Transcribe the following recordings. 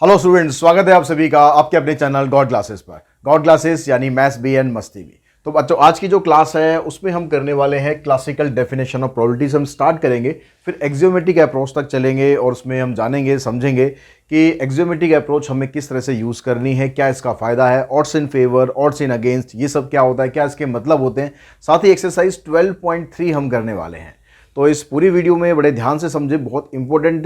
Hello students, स्वागत है आप सभी का आपके अपने चैनल गॉड क्लासेस पर। गॉड क्लासेस यानी मैथ्स बी एंड मस्ती भी। तो बच्चों, आज की जो क्लास है उसमें हम करने वाले हैं क्लासिकल डेफिनेशन ऑफ प्रोबेबिलिटीज। हम स्टार्ट करेंगे, फिर एक्सियोमेट्रिक अप्रोच तक चलेंगे और उसमें हम जानेंगे समझेंगे कि एक्सियोमेट्रिक अप्रोच हमें किस तरह से यूज़ करनी है, क्या इसका फ़ायदा है, odds in favour, odds in against, ये सब क्या होता है, क्या इसके मतलब होते हैं। साथ ही एक्सरसाइज 12.3 हम करने वाले हैं। तो इस पूरी वीडियो में बड़े ध्यान से समझे, बहुत इंपॉर्टेंट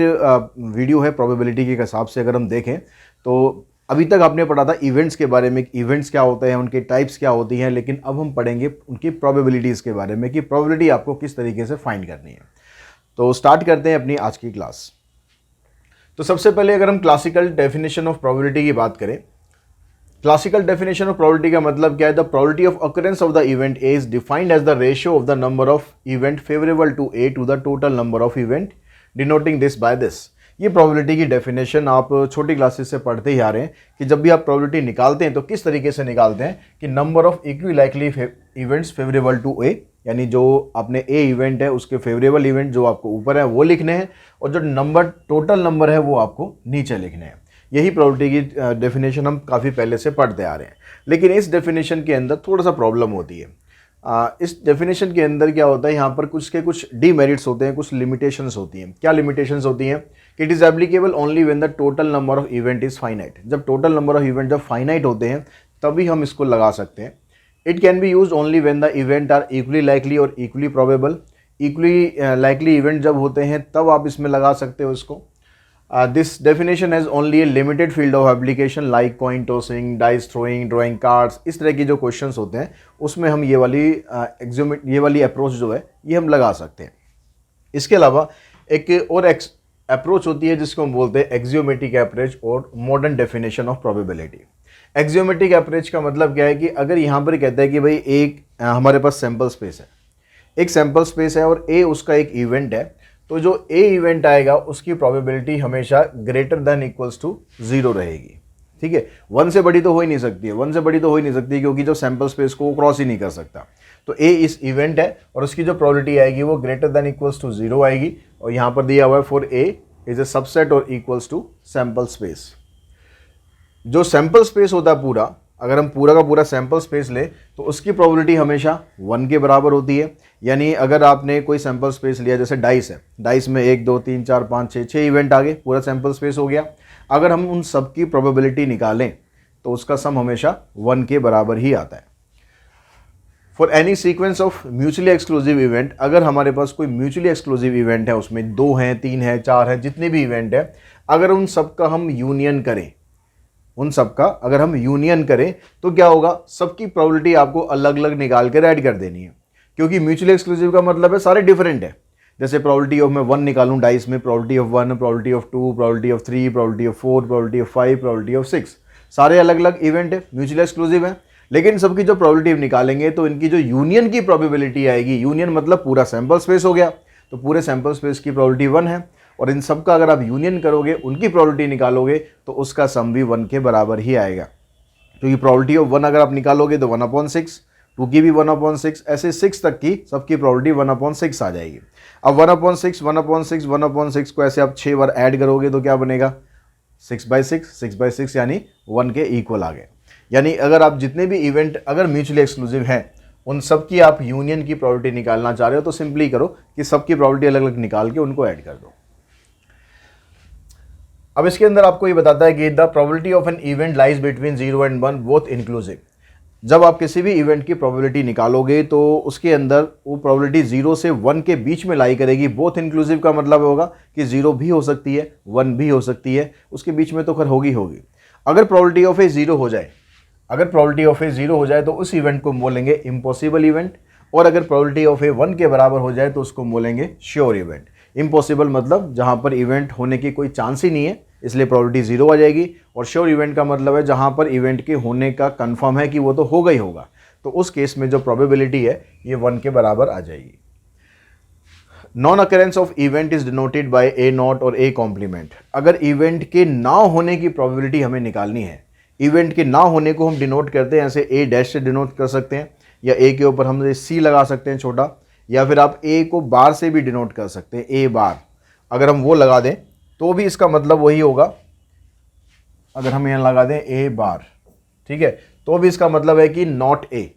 वीडियो है प्रोबेबिलिटी के हिसाब से। अगर हम देखें तो अभी तक आपने पढ़ा था इवेंट्स के बारे में, इवेंट्स क्या होते हैं, उनके टाइप्स क्या होती हैं, लेकिन अब हम पढ़ेंगे उनकी प्रोबेबिलिटीज़ के बारे में कि प्रोबेबिलिटी आपको किस तरीके से फाइंड करनी है। तो स्टार्ट करते हैं अपनी आज की क्लास। तो सबसे पहले अगर हम क्लासिकल डेफिनेशन ऑफ प्रोबेबिलिटी की बात करें, क्लासिकल डेफिनेशन ऑफ प्रोबेबिलिटी का मतलब क्या है? The probability of occurrence of the event A is defined as the ratio of the number of event favourable to A to the total number of event, denoting this by this. ये probability की definition आप छोटी classes से पढ़ते ही आ रहे हैं कि जब भी आप प्रोबेबिलिटी निकालते हैं तो किस तरीके से निकालते हैं कि number of equally likely events favourable to a, यानी जो आपने ए इवेंट है उसके फेवरेबल इवेंट जो आपको ऊपर है वो लिखने हैं और जो नंबर टोटल नंबर है वो आपको नीचे लिखने हैं। यही प्रोबेबिलिटी की डेफिनेशन हम काफ़ी पहले से पढ़ते आ रहे हैं। लेकिन इस डेफिनेशन के अंदर थोड़ा सा प्रॉब्लम होती है। इस डेफिनेशन के अंदर क्या होता है, यहाँ पर कुछ डीमेरिट्स होते हैं, कुछ लिमिटेशंस होती हैं। क्या लिमिटेशंस होती हैं? कि it is applicable only when the total number of event is finite. जब टोटल नंबर ऑफ इवेंट जब फाइनाइट होते हैं तभी हम इसको लगा सकते हैं। It can be use only when the event are equally likely और equally probable. Equally likely event जब होते हैं तब आप इसमें लगा सकते हो इसको। This definition has only a limited field of application like coin tossing, dice throwing, drawing cards। इस तरह की जो क्वेश्चंस होते हैं उसमें हम ये वाली अप्रोच जो है ये हम लगा सकते हैं। इसके अलावा एक और अप्रोच होती है जिसको हम बोलते हैं एक्सियोमेट्रिक अप्रोच और modern definition of probability. Axiomatic approach का मतलब क्या है कि अगर यहाँ पर कहता है कि भाई एक हमारे पास सैम्पल स्पेस है, एक सैम्पल स्पेस है और ए उसका एक इवेंट है, तो जो ए इवेंट आएगा उसकी प्रोबेबिलिटी हमेशा ग्रेटर देन इक्वल्स टू 0 रहेगी। ठीक है, 1 से बड़ी तो हो ही नहीं सकती है, 1 से बड़ी तो हो ही नहीं सकती क्योंकि जो सैम्पल स्पेस को वो क्रॉस ही नहीं कर सकता। तो ए इस इवेंट है और उसकी जो प्रोबेबिलिटी आएगी वो ग्रेटर देन इक्वल्स टू 0 आएगी। और यहाँ पर दिया हुआ है for a is a subset और इक्वल्स टू सैम्पल स्पेस। जो सैम्पल स्पेस होता है पूरा, अगर हम पूरा का पूरा सैम्पल स्पेस ले तो उसकी प्रोबेबिलिटी हमेशा 1 के बराबर होती है। यानी अगर आपने कोई सैम्पल स्पेस लिया, जैसे डाइस है, डाइस में 1 2 3 4 5 6 इवेंट आ गए, पूरा सैम्पल स्पेस हो गया। अगर हम उन सब की प्रोबेबिलिटी निकालें तो उसका सम हमेशा 1 के बराबर ही आता है। For any sequence of mutually exclusive event, अगर हमारे पास कोई म्यूचुअली एक्सक्लूसिव इवेंट है, उसमें 2 हैं 3 हैं 4 हैं, जितने भी इवेंट है, अगर उन सब का हम यूनियन करें, उन सब का अगर हम यूनियन करें तो क्या होगा, सबकी प्रोबेबिलिटी आपको अलग अलग निकाल कर ऐड कर देनी है। क्योंकि म्यूचुअली एक्सक्लूसिव का मतलब है सारे डिफरेंट है। जैसे प्रोबेबिलिटी ऑफ मैं 1 निकालूं डाइस में, probability of 1, probability of 2, probability of 3, probability of 4, probability of 5, probability of 6, सारे अलग अलग इवेंट है, म्यूचुअली एक्सक्लूसिव है। लेकिन सबकी जो प्रोबेबिलिटी निकालेंगे तो इनकी जो यूनियन की प्रोबेबिलिटी आएगी, यूनियन मतलब पूरा सैंपल स्पेस हो गया, तो पूरे सैंपल स्पेस की प्रोबेबिलिटी 1 है और इन सब का अगर आप यूनियन करोगे, उनकी प्रोबेबिलिटी निकालोगे तो उसका सम भी 1 के बराबर ही आएगा। क्योंकि प्रोबेबिलिटी ऑफ 1 अगर आप निकालोगे तो 1/6, 2 की भी 1/6, ऐसे 6 तक की सबकी प्रोबेबिलिटी 1/6 आ जाएगी। अब 1/6 1/6 1/6 को ऐसे आप 6 बार ऐड करोगे तो क्या बनेगा, 6/6, 6/6 यानी 1 के इक्वल आ गए। यानी अगर आप जितने भी इवेंट अगर म्यूचुअली एक्सक्लूसिव हैं उन सब की आप यूनियन की प्रोबेबिलिटी निकालना चाह रहे हो तो सिंपली करो कि सबकी प्रोबेबिलिटी अलग अलग निकाल के उनको ऐड कर दो। अब इसके अंदर आपको ये बताता है कि the probability of an event lies between 0 and 1 both inclusive. जब आप किसी भी इवेंट की प्रोबेबिलिटी निकालोगे तो उसके अंदर वो प्रोबेबिलिटी 0 से 1 के बीच में लाई करेगी। बोथ इंक्लूसिव का मतलब होगा कि 0 भी हो सकती है, 1 भी हो सकती है, उसके बीच में तो खैर होगी। अगर प्रोबेबिलिटी ऑफ ए 0 हो जाए, अगर प्रोबेबिलिटी ऑफ ए 0 हो जाए तो उस इवेंट को बोलेंगे इम्पॉसिबल इवेंट, और अगर प्रोबेबिलिटी ऑफ ए 1 के बराबर हो जाए तो उसको बोलेंगे श्योर इवेंट। इम्पॉसिबल मतलब जहां पर इवेंट होने की कोई चांस ही नहीं है, इसलिए प्रोबेबिलिटी 0 आ जाएगी। और श्योर इवेंट का मतलब है जहां पर इवेंट के होने का कंफर्म है कि वो तो होगा ही होगा, तो उस केस में जो प्रोबेबिलिटी है ये 1 के बराबर आ जाएगी। Non occurrence of event is denoted by A not और ए कॉम्प्लीमेंट। अगर इवेंट के ना होने की प्रोबेबिलिटी हमें निकालनी है, इवेंट के ना होने को हम डिनोट करते हैं, ऐसे ए डैश से डिनोट कर सकते हैं, या ए के ऊपर हम सी लगा सकते हैं छोटा, या फिर आप ए को बार से भी डिनोट कर सकते हैं, ए बार। अगर हम वो लगा दें तो भी इसका मतलब वही होगा अगर हम यहाँ लगा दें ए बार, ठीक है, तो भी इसका मतलब है कि नॉट ए।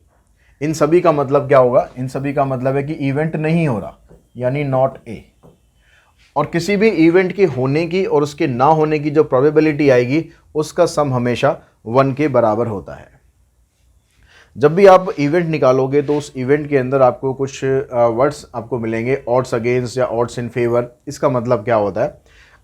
इन सभी का मतलब क्या होगा, इन सभी का मतलब है कि इवेंट नहीं हो रहा, यानी नॉट ए। और किसी भी इवेंट के होने की और उसके ना होने की जो प्रोबेबिलिटी आएगी उसका सम हमेशा 1 के बराबर होता है। जब भी आप इवेंट निकालोगे तो उस इवेंट के अंदर आपको कुछ वर्ड्स आपको मिलेंगे, ऑड्स अगेंस्ट या ऑड्स इन फेवर। इसका मतलब क्या होता है,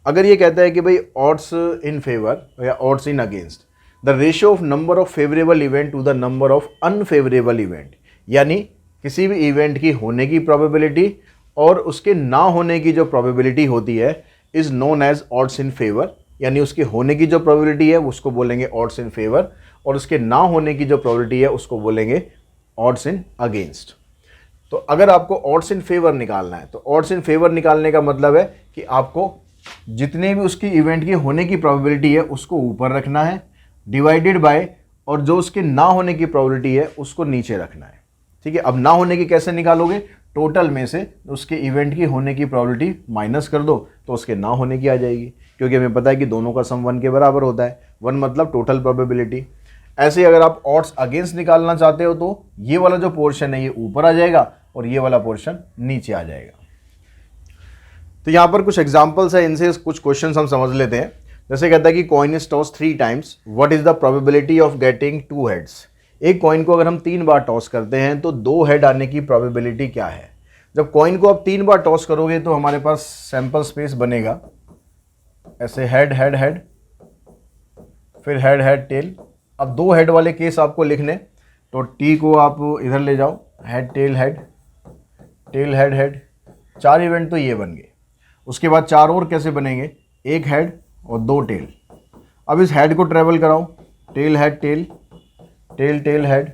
अगर ये कहता है कि भाई ऑड्स इन फेवर या odds in against, the ratio of number of favourable event to the number of unfavourable event, यानी किसी भी इवेंट की होने की प्रोबेबिलिटी और उसके ना होने की जो प्रोबेबिलिटी होती है is known as odds in favour, यानी उसके होने की जो प्रोबेबिलिटी है उसको बोलेंगे ऑड्स इन फेवर और उसके ना होने की जो प्रोबेबिलिटी है उसको बोलेंगे ऑड्स इन अगेंस्ट। तो अगर आपको ऑड्स इन फेवर निकालना है तो ऑड्स इन फेवर निकालने का मतलब है कि आपको जितने भी उसकी इवेंट की होने की प्रोबेबिलिटी है उसको ऊपर रखना है, डिवाइडेड बाय, और जो उसके ना होने की प्रोबेबिलिटी है उसको नीचे रखना है। ठीक है, अब ना होने की कैसे निकालोगे, टोटल में से उसके इवेंट की होने की प्रोबेबिलिटी माइनस कर दो तो उसके ना होने की आ जाएगी, क्योंकि हमें पता है कि दोनों का सम 1 के बराबर होता है। 1 मतलब टोटल प्रोबेबिलिटी। ऐसे ही अगर आप ऑड्स अगेंस्ट निकालना चाहते हो तो ये वाला जो पोर्शन है ये ऊपर आ जाएगा और ये वाला पोर्शन नीचे आ जाएगा। तो यहाँ पर कुछ एग्जाम्पल्स है, इनसे कुछ क्वेश्चन हम समझ लेते हैं। जैसे कहता है कि coin is toss 3 times, what is the probability of getting 2 heads. एक कॉइन को अगर हम 3 बार टॉस करते हैं तो 2 हेड आने की प्रोबेबिलिटी क्या है। जब कॉइन को आप 3 बार टॉस करोगे तो हमारे पास सैंपल स्पेस बनेगा ऐसे, हेड हेड हेड, फिर हेड हेड टेल। अब 2 हेड वाले केस आपको लिखने, तो टी को आप इधर ले जाओ, head tail head, tail head head, 4 event तो ये बन गए। उसके बाद 4 और कैसे बनेंगे, 1 हेड और 2 टेल। अब इस हेड को ट्रेवल कराओ, tail head tail, tail tail head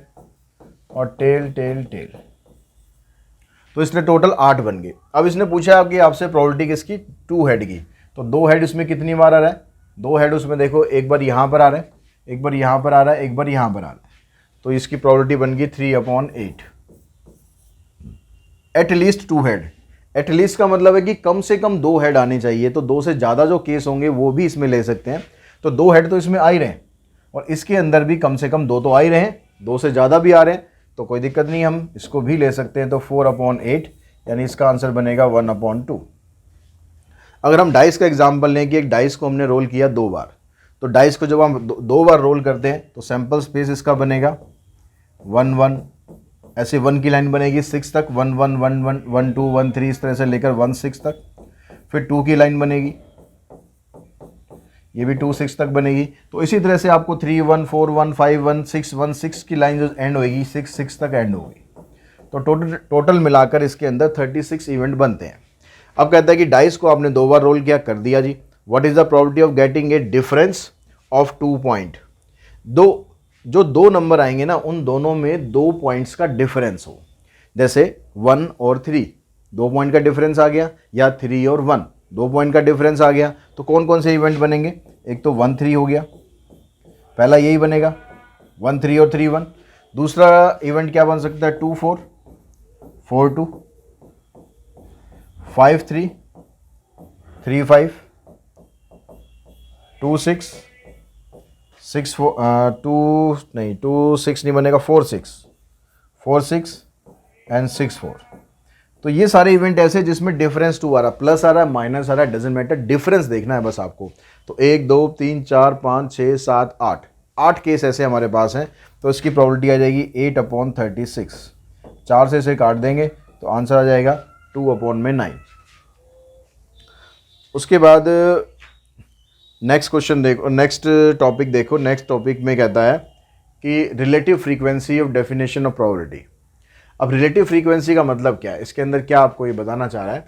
और टेल टेल टेल, तो इसने टोटल 8 बन गए। अब इसने पूछा कि आपसे प्रोबेबिलिटी किसकी, 2 हेड की। तो 2 हेड इसमें कितनी बार आ रहा है, 2 हेड उसमें देखो, एक बार यहाँ पर आ रहा है, एक बार यहाँ पर आ रहा है, एक बार यहाँ पर आ रहा है, तो इसकी प्रोबेबिलिटी बन गई 3/8। एटलीस्ट 2 हेड, एटलीस्ट का मतलब है कि कम से कम 2 हेड आने चाहिए, तो 2 से ज़्यादा जो केस होंगे वो भी इसमें ले सकते हैं। तो 2 हेड तो इसमें आ ही रहे हैं और इसके अंदर भी कम से कम 2 तो आ ही रहे हैं, 2 से ज़्यादा भी आ रहे हैं तो कोई दिक्कत नहीं, हम इसको भी ले सकते हैं। तो 4/8 यानी इसका आंसर बनेगा 1/2। अगर हम डाइस का एग्जाम्पल लें कि एक डाइस को हमने रोल किया 2 बार, तो डाइस को जब हम 2 बार रोल करते हैं तो सैंपल स्पेस इसका बनेगा 1 1, ऐसे 1 की लाइन बनेगी 6 तक, 1 1 1 1 1 2 1 3 इस तरह से लेकर 1 6 तक। फिर 2 की लाइन बनेगी, ये भी 2 6 तक बनेगी। तो इसी तरह से आपको 3 1 4 1 5 1 6 1 6 की लाइन जो एंड होगी 6 6 तक एंड होगी। तो टोटल मिलाकर इसके अंदर 36 इवेंट बनते हैं। अब कहता है कि डाइस को आपने 2 बार रोल किया, कर दिया जी, what is the probability of getting a difference of 2 point. जो 2 नंबर आएंगे ना उन दोनों में 2 पॉइंट्स का डिफरेंस हो, जैसे 1 और 3, 2 पॉइंट का डिफरेंस आ गया, या 3 और 1, 2 पॉइंट का डिफरेंस आ गया। तो कौन कौन से इवेंट बनेंगे, एक तो 1 3 हो गया, पहला यही बनेगा 1 3 और 3 1। दूसरा इवेंट क्या बन सकता है, 2 4 4 2, 5 3 3 5, 2 6 6 4 2 6 नहीं बनेगा, 4 6 4 6 एंड 6 4। तो ये सारे इवेंट ऐसे जिसमें डिफरेंस 2 आ रहा, प्लस आ रहा है, माइनस आ रहा है, डजेंट मैटर, डिफरेंस देखना है बस आपको। तो 1 2 3 4 5 6 7 8 केस ऐसे हमारे पास हैं। तो इसकी प्रोबेबिलिटी आ जाएगी 8/36। 4 से इसे काट देंगे तो आंसर आ जाएगा 2/9। उसके बाद नेक्स्ट क्वेश्चन देखो, नेक्स्ट टॉपिक देखो। नेक्स्ट टॉपिक में कहता है कि relative frequency of definition of probability. अब रिलेटिव फ्रीक्वेंसी का मतलब क्या है, इसके अंदर क्या आपको ये बताना चाह रहा है।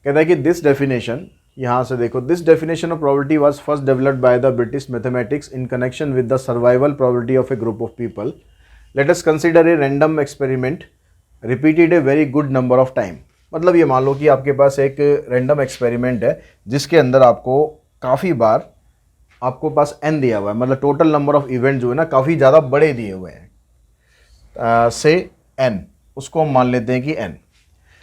कहता है कि दिस डेफिनेशन, यहाँ से देखो, this definition of probability was first developed by the British mathematics in connection with the survival probability of A group of people. Let us consider a random experiment repeated a very good number of time. मतलब ये मान लो कि आपके पास एक random experiment है जिसके अंदर आपको काफ़ी बार आपको पास n दिया हुआ है, मतलब टोटल नंबर ऑफ इवेंट जो है ना काफ़ी ज़्यादा बड़े दिए हुए हैं, से n, उसको हम मान लेते हैं कि n।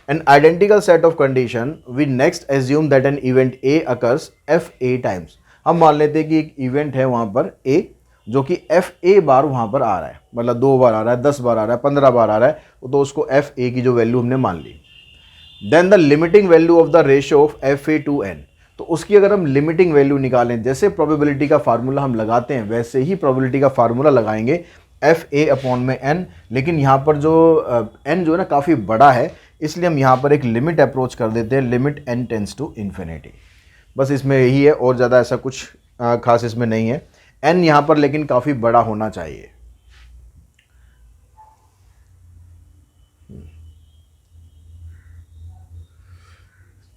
An identical set of condition, we next assume that an event A occurs fa times। हम मान लेते हैं कि एक इवेंट है वहाँ पर ए, जो कि एफ ए बार वहाँ पर आ रहा है, मतलब 2 बार आ रहा है, 10 बार आ रहा है, 15 बार आ रहा है, तो उसको एफ ए की जो वैल्यू हमने मान ली। Then the limiting value of the ratio of f a to n, तो उसकी अगर हम लिमिटिंग वैल्यू निकालें, जैसे प्रोबेबिलिटी का फार्मूला हम लगाते हैं वैसे ही प्रोबेबिलिटी का फार्मूला लगाएंगे एफ ए अपॉन में एन, लेकिन यहाँ पर जो एन जो है ना काफ़ी बड़ा है, इसलिए हम यहाँ पर एक लिमिट अप्रोच कर देते हैं, limit N tends to infinity. बस इसमें यही है, और ज़्यादा ऐसा कुछ खास इसमें नहीं है। एन यहाँ पर लेकिन काफ़ी बड़ा होना चाहिए।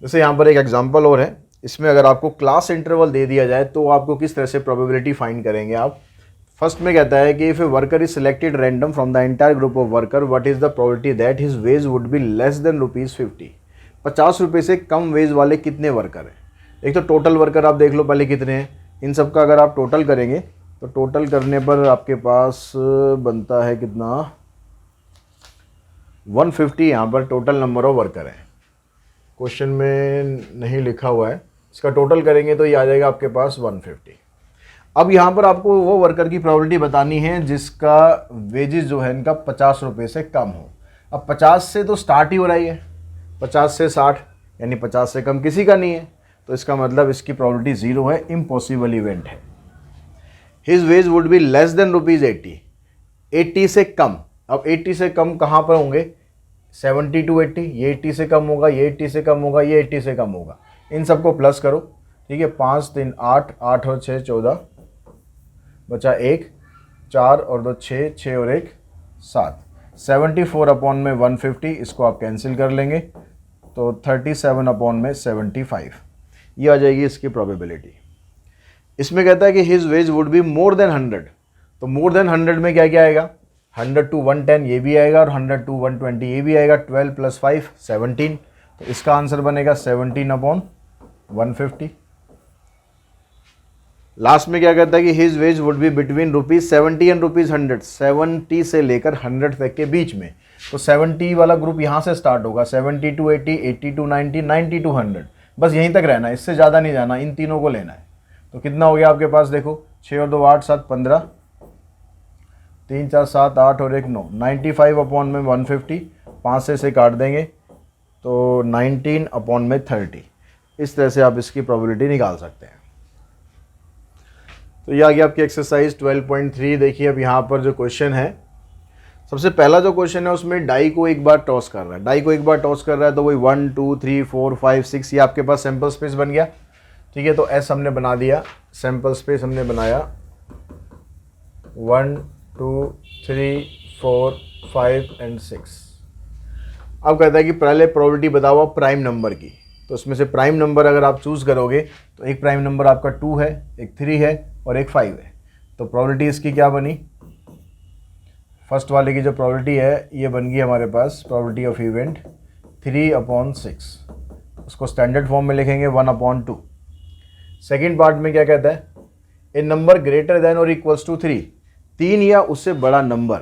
जैसे यहाँ पर एक एग्जांपल और है, इसमें अगर आपको क्लास इंटरवल दे दिया जाए तो आपको किस तरह से प्रोबेबिलिटी फाइंड करेंगे आप। फर्स्ट में कहता है कि if a worker is selected random from the entire group of worker, what is the probability that his veg would be less than ₹50। 50 रुपये से कम वेज वाले कितने वर्कर हैं। एक तो टोटल वर्कर आप देख लो पहले कितने हैं, इन सब का अगर आप टोटल करेंगे तो टोटल करने पर आपके पास बनता है कितना, 150 यहाँ पर टोटल नंबर ऑफ वर्कर है। क्वेश्चन में नहीं लिखा हुआ है, इसका टोटल करेंगे तो ये आ जाएगा आपके पास 150। अब यहाँ पर आपको वो वर्कर की प्रोबेबिलिटी बतानी है जिसका वेजेस जो है इनका 50 रुपये से कम हो। अब 50 से तो स्टार्ट ही हो रही है, 50 से 60, यानी 50 से कम किसी का नहीं है, तो इसका मतलब इसकी प्रोबेबिलिटी 0 है, इम्पॉसिबल इवेंट है। His veg would be less than ₹80, 80 से कम। अब 80 से कम कहाँ पर होंगे, 70 to 80, ये 80 से कम होगा, ये 80 से कम होगा, ये 80 से कम होगा। इन सबको प्लस करो, ठीक है, 5 3 8, 8 और 6 14, बचा 1, 4 और 2 6, 6 और 1 7, 74 अपॉन में 150, इसको आप कैंसिल कर लेंगे तो 37 अपॉन में 75, ये आ जाएगी इसकी प्रोबेबिलिटी। इसमें कहता है कि his veg would be more than 100, तो मोर देन 100 में क्या क्या आएगा, 100 to 110 ये भी आएगा और 100 to 120 ये भी आएगा, 12 + 5 17, तो इसका आंसर बनेगा 17 अपॉन 150। लास्ट में क्या कहता है कि his veg would be between ₹70 and ₹100, 70 से लेकर 100 तक के बीच में, तो 70 वाला ग्रुप यहाँ से स्टार्ट होगा, 70 to 80, 80 to 90, 90 to 100, बस यहीं तक रहना है, इससे ज़्यादा नहीं जाना, इन तीनों को लेना है। तो कितना हो गया आपके पास, देखो 6 और 2 8 7 15, 3 4 7 8 और 1 9, 95 अपॉन में 150, 5 से काट देंगे तो 19 अपॉन में 30। इस तरह से आप इसकी प्रोबेबिलिटी निकाल सकते हैं। तो ये आ गया आपकी एक्सरसाइज 12.3। देखिए अब यहाँ पर जो क्वेश्चन है, सबसे पहला जो क्वेश्चन है उसमें डाई को एक बार टॉस कर रहा है, डाई को एक बार टॉस कर रहा है, तो वही 1 2 3 4 5 6 ये आपके पास सैम्पल स्पेस बन गया, ठीक है। तो एस हमने बना दिया, सैम्पल स्पेस हमने बनाया 1 2 3 4 5 एंड 6। अब कहता है कि पहले प्रोबेबिलिटी बताओ प्राइम नंबर की, तो उसमें से प्राइम नंबर अगर आप चूज़ करोगे तो एक प्राइम नंबर आपका 2 है, एक 3 है और एक 5 है, तो प्रोबेबिलिटी इसकी क्या बनी, फर्स्ट वाले की जो प्रोबेबिलिटी है ये बन गई हमारे पास प्रोबेबिलिटी ऑफ इवेंट 3/6, उसको स्टैंडर्ड फॉर्म में लिखेंगे 1/2। सेकेंड पार्ट में क्या कहता है, ए नंबर ग्रेटर देन और इक्वल्स टू 3, 3 या उससे बड़ा नंबर,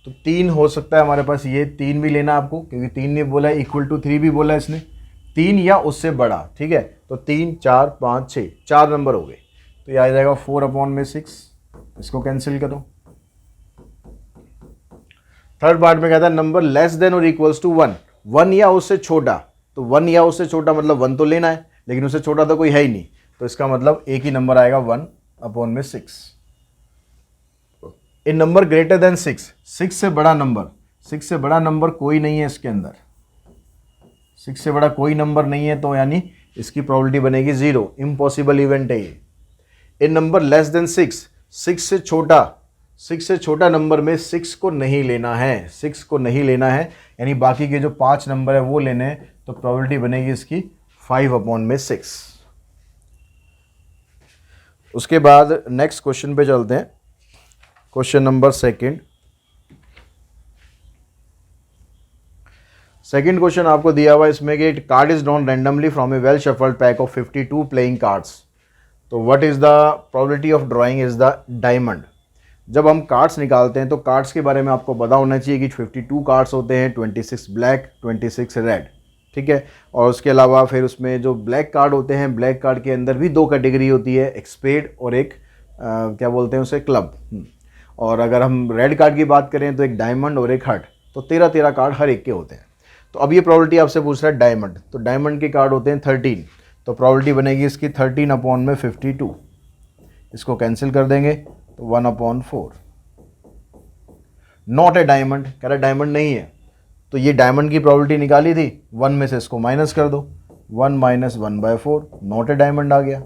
तो 3 हो सकता है हमारे पास, ये 3 भी लेना आपको क्योंकि 3 ने बोला है, इक्वल टू 3 भी बोला है इसने, 3 या उससे बड़ा, ठीक है। तो 3 4 5 6 4 नंबर हो गए, तो ये आ जाएगा 4/6, इसको कैंसिल करो। थर्ड पार्ट में कहता है नंबर लेस देन और इक्वल्स टू 1, 1 या उससे छोटा, तो 1 या उससे छोटा मतलब 1 तो लेना है, लेकिन उससे छोटा तो कोई है ही नहीं, तो इसका मतलब एक ही नंबर आएगा 1/6। ए नंबर ग्रेटर देन 6, 6 से बड़ा नंबर, 6 से बड़ा नंबर कोई नहीं है इसके अंदर, 6 से बड़ा कोई नंबर नहीं है, तो यानी इसकी प्रोबेबिलिटी बनेगी 0, इम्पॉसिबल इवेंट है ये। ए नंबर लेस देन 6, 6 से छोटा, 6 से छोटा नंबर में 6 को नहीं लेना है, 6 को नहीं लेना है, यानी बाकी के जो 5 नंबर है वो लेने हैं, तो प्रोबेबिलिटी बनेगी इसकी 5/6। उसके बाद नेक्स्ट क्वेश्चन पे चलते हैं, क्वेश्चन नंबर सेकंड क्वेश्चन आपको दिया हुआ इसमें कि card is drawn randomly from a well shuffled pack of 52 playing cards, तो what is the probability of drawing is the diamond. जब हम कार्ड्स निकालते हैं तो कार्ड्स के बारे में आपको पता होना चाहिए कि 52 कार्ड्स होते हैं, 26 ब्लैक 26 रेड, ठीक है। और उसके अलावा फिर उसमें जो ब्लैक कार्ड होते हैं, ब्लैक कार्ड के अंदर भी दो कैटेगरी होती है, एक स्पेड और एक क्या बोलते हैं उसे, क्लब। और अगर हम रेड कार्ड की बात करें तो एक डायमंड और एक हार्ट। तो 13 कार्ड हर एक के होते हैं। तो अब ये प्रॉबिलिटी आपसे पूछ रहा है डायमंड, तो डायमंड के कार्ड होते हैं 13, तो प्रॉबिलिटी बनेगी इसकी 13 अपॉन में 52। इसको कैंसिल कर देंगे तो 1/4। नॉट ए डायमंड, कह रहा डायमंड नहीं है, तो ये डायमंड की प्रॉबिलिटी निकाली थी, 1 में से इसको माइनस कर दो, 1 - 1/4, नॉट ए डायमंड आ गया।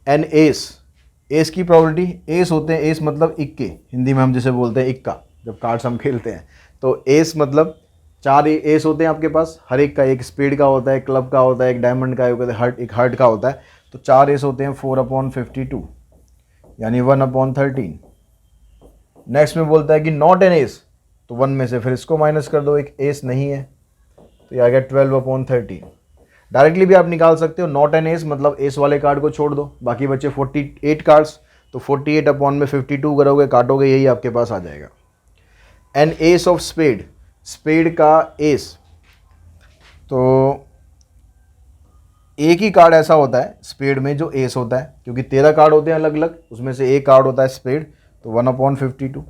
एन एस, एस की प्रॉबिलिटी, एस होते हैं, एस मतलब इक्के, हिंदी में हम जिसे बोलते हैं इक्का, जब कार्ड्स हम खेलते हैं। तो एस मतलब 4 एस होते हैं आपके पास, हर एक का, एक स्पेड का होता है, क्लब का होता है, एक डायमंड का होता है, एक हार्ट का होता है। तो 4 एस होते हैं, 4/52 यानी 1/13। नेक्स्ट में बोलता है कि नॉट एन एस, तो 1 में से फिर इसको माइनस कर दो, एक एस नहीं है, तो ये आ गया 12/13। डायरेक्टली भी आप निकाल सकते हो, नॉट एन एस मतलब एस वाले कार्ड को छोड़ दो, बाकी बचे 48 कार्ड्स, तो 48/52 करोगे, काटोगे, यही आपके पास आ जाएगा। An ace of spade, spade का एस, तो एक ही कार्ड ऐसा होता है स्पेड में जो एस होता है, क्योंकि 13 कार्ड होते हैं अलग अलग, उसमें से एक कार्ड होता है स्पेड, तो 1/52।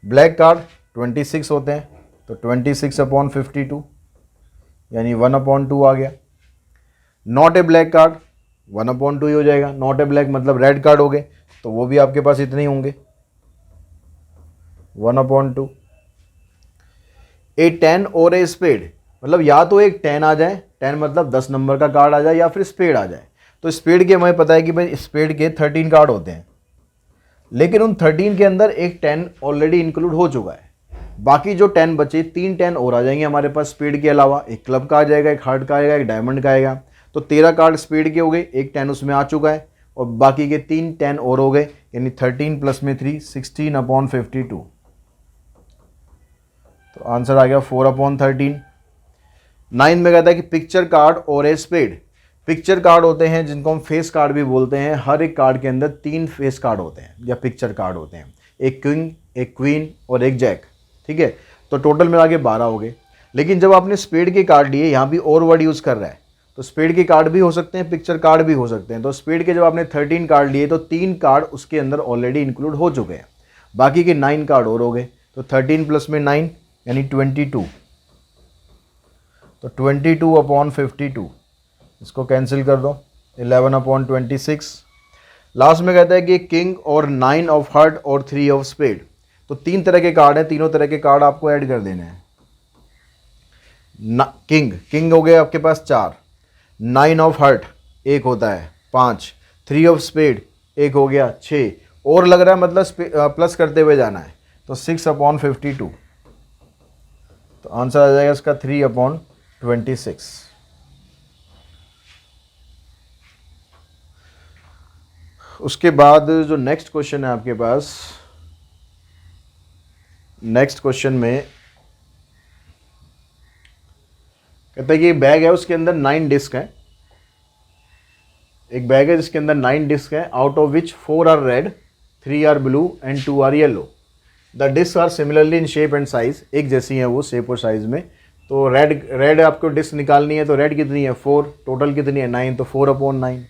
ब्लैक कार्ड 26 होते हैं, तो 26/52 यानी 1/2 आ गया। नॉट ए ब्लैक कार्ड 1/2 ही हो जाएगा, नॉट ए ब्लैक मतलब रेड कार्ड हो गए, तो वो भी आपके पास इतने ही होंगे, 1/2। ए 10 और ए स्पेड, मतलब या तो एक 10 आ जाए, 10 मतलब 10 नंबर का कार्ड आ जाए, या फिर स्पेड आ जाए। तो स्पेड के हमें पता है कि भाई स्पेड के 13 कार्ड होते हैं, लेकिन उन 13 के अंदर एक 10 ऑलरेडी इंक्लूड हो चुका है, बाकी जो 10 बचे, 3 10 और आ जाएंगे हमारे पास स्पीड के अलावा, एक क्लब का आ जाएगा, एक हार्ट का आएगा, एक डायमंड का आएगा। तो 13 कार्ड स्पीड के हो गए, एक 10 उसमें आ चुका है, और बाकी के 3 10 और हो गए, यानी 13 प्लस में 3, 16/52। तो आंसर आ गया 4/13। 9 में कहता है कि पिक्चर कार्ड और ए स्पेड, पिक्चर कार्ड होते हैं जिनको हम फेस कार्ड भी बोलते हैं, हर एक कार्ड के अंदर 3 फेस कार्ड होते हैं या पिक्चर कार्ड होते हैं, एक किंग, एक क्वीन और एक जैक, ठीक है। तो टोटल मिला के 12 हो गए। लेकिन जब आपने स्पेड के कार्ड लिए, यहाँ भी और वर्ड यूज़ कर रहा है, तो स्पेड के कार्ड भी हो सकते हैं, पिक्चर कार्ड भी हो सकते हैं। तो स्पेड के जब आपने 13 कार्ड लिए, तो 3 कार्ड उसके अंदर ऑलरेडी इंक्लूड हो चुके हैं, बाकी के 9 कार्ड और हो गए, तो 13 प्लस में 9 यानी 22, तो 22/52, इसको कैंसिल कर दो, 11/26। लास्ट में कहता है कि किंग और 9 ऑफ हार्ट और 3 ऑफ स्पेड, तो 3 तरह के कार्ड हैं, तीनों तरह के कार्ड आपको ऐड कर देने हैं। किंग हो गए आपके पास 4, 9 ऑफ हार्ट एक होता है 5, 3 ऑफ स्पेड एक हो गया 6, और लग रहा है मतलब प्लस करते हुए जाना है, तो 6/52। तो आंसर आ जाएगा इसका 3/26। उसके बाद जो नेक्स्ट क्वेश्चन है आपके पास, नेक्स्ट क्वेश्चन में कहता है कि बैग है, उसके अंदर 9 डिस्क हैं, एक बैग है जिसके अंदर 9 डिस्क है, out of which 4 are red, 3 are blue and 2 are yellow. The disc are similarly in shape and size, एक जैसी हैं वो शेप और साइज में। तो रेड आपको डिस्क निकालनी है, तो रेड कितनी है 4, टोटल कितनी है 9, तो 4/9।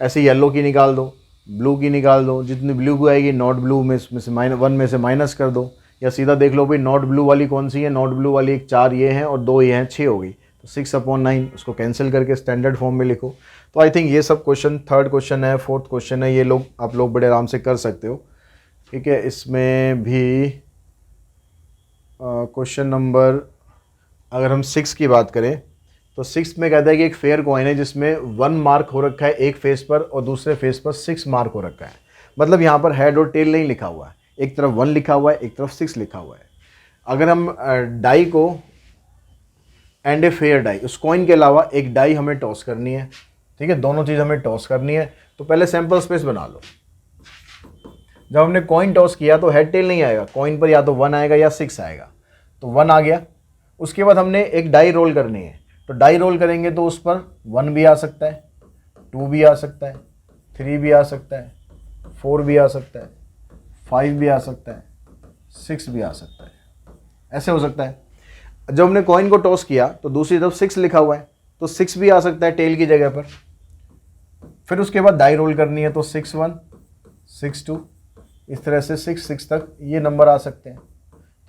ऐसे येलो की निकाल दो, ब्लू की निकाल दो, जितनी ब्लू की आएगी नॉट ब्लू में से -1 में से माइनस कर दो, या सीधा देख लो भाई नॉट ब्लू वाली कौन सी है, नॉट ब्लू वाली एक 4 ये हैं और 2 ये हैं, 6 हो गई, तो 6/9, उसको कैंसिल करके स्टैंडर्ड फॉर्म में लिखो। तो आई थिंक ये सब क्वेश्चन, थर्ड क्वेश्चन है, फोर्थ क्वेश्चन है, ये लोग आप लोग बड़े आराम से कर सकते हो, ठीक है। इसमें भी क्वेश्चन नंबर अगर हम 6 की बात करें, तो 6 में कहता है कि एक फेयर कॉइन है जिसमें 1 मार्क हो रखा है एक फेस पर और दूसरे फेस पर 6 मार्क हो रखा है। मतलब यहाँ पर हेड और टेल नहीं लिखा हुआ है, एक तरफ 1 लिखा हुआ है, एक तरफ 6 लिखा हुआ है। अगर हम डाई को एंड ए फेयर डाई, उस कॉइन के अलावा एक डाई हमें टॉस करनी है, ठीक है, दोनों चीज़ हमें टॉस करनी है। तो पहले सैम्पल स्पेस बना लो। जब हमने कॉइन टॉस किया तो हेड टेल नहीं आएगा, कॉइन पर या तो 1 आएगा या 6 आएगा, तो 1 आ गया। उसके बाद हमने एक डाई रोल करनी है, तो डाई रोल करेंगे तो उस पर 1 भी आ सकता है, 2 भी आ सकता है, 3 भी आ सकता है, 4 भी आ सकता है, 5 भी आ सकता है, 6 भी आ सकता है, ऐसे हो सकता है। जब हमने कॉइन को टॉस किया तो दूसरी तरफ 6 लिखा हुआ है, तो 6 भी आ सकता है टेल की जगह पर। फिर उसके बाद डाई रोल करनी है, तो 6 1 6 2, इस तरह से 6 6 तक ये नंबर आ सकते हैं।